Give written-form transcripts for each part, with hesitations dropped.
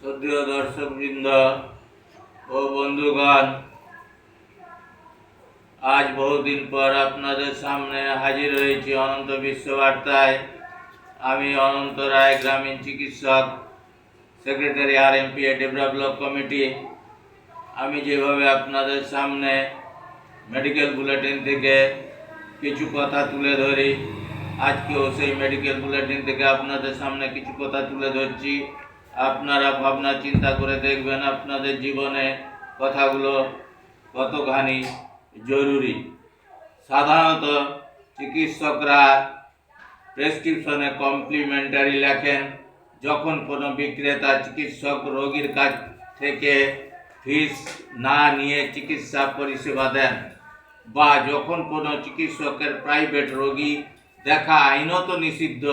শ্রদ্ধেয় দর্শকবৃন্দ ও বন্ধুগণ, আজ বহুদিন পর আপনাদের সামনে হাজির হয়েছি অনন্ত বিশ্ববার্তায়। আমি অনন্ত রায়, গ্রামীণ চিকিৎসক, secretary RMPA develop block committee. আমি যেভাবে আপনাদের সামনে মেডিকেল বুলেটিন থেকে কিছু কথা তুলে ধরি, আজকেও সেই মেডিকেল বুলেটিন থেকে আপনাদের সামনে কিছু কথা তুলে ধরছি। আপনারা ভাবনা চিন্তা করে দেখবেন আপনাদের জীবনে কথাগুলো কতখানি জরুরি। সাধারণত চিকিৎসকরা প্রেসক্রিপশনে কমপ্লিমেন্টারি লেখেন যখন কোনো বিক্রেতা চিকিৎসক রোগীর কাছ থেকে ফিস না নিয়ে চিকিৎসা পরিষেবা দেন, বা যখন কোনো চিকিৎসকের প্রাইভেট রোগী দেখা আইনত নিষিদ্ধ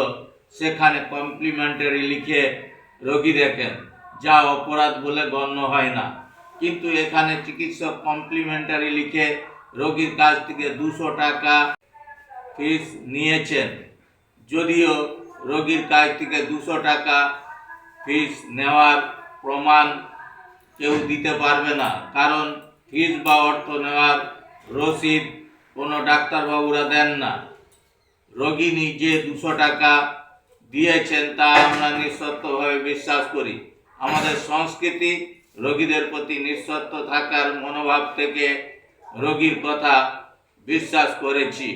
সেখানে কমপ্লিমেন্টারি লিখে রোগী দেখেন, যা অপরাধ বলে গণ্য হয় না। কিন্তু এখানে চিকিৎসক কমপ্লিমেন্টারি লিখে রোগীর কাছ থেকে 200 টাকা ফিস নিয়েছেন, যদিও রোগীর কাছ থেকে 200 টাকা ফিস নেওয়ার প্রমাণ কেউ দিতে পারবে না, কারণ ফিস বা অর্থ নেওয়ার রসিদ কোনো ডাক্তারবাবুরা দেন না। রোগী নিজে 200 টাকা দিয়েছেন তা আমরা নিঃশর্তভাবে বিশ্বাস করি। আমাদের সংস্কৃতি রোগীদের প্রতি নিঃশর্ত থাকার মনোভাব থেকে রোগীর কথা বিশ্বাস করেছি।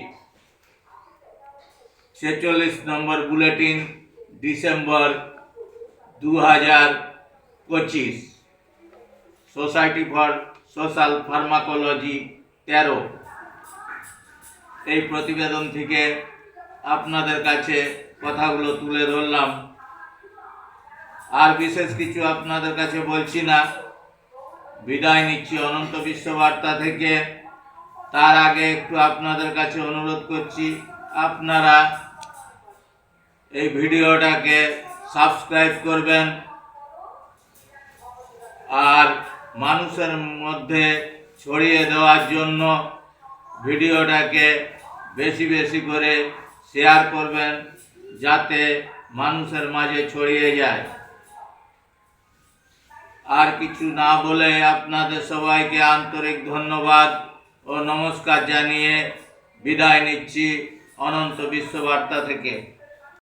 46 number bulletin, December 2025, society for social pharmacology 13। এই প্রতিবেদন থেকে আপনাদের কাছে কথাগুলো তুলে ধরলাম। আর বিশেষ কিছু আপনাদের কাছে বলছি না, বিদায় নিচ্ছি অনন্ত বিশ্ববার্তা থেকে। তার আগে একটু আপনাদের কাছে অনুরোধ করছি, আপনারা এই ভিডিওটাকে সাবস্ক্রাইব করবেন আর মানুষের মধ্যে ছড়িয়ে দেওয়ার জন্য ভিডিওটাকে বেশি বেশি করে শেয়ার করবেন, যাতে মানুষের মাঝে ছড়িয়ে যায়। আর কিছু না বলে আপনাদের সবাইকে আন্তরিক ধন্যবাদ ও নমস্কার জানিয়ে বিদায় নিচ্ছি অনন্ত বিশ্ববার্তা থেকে।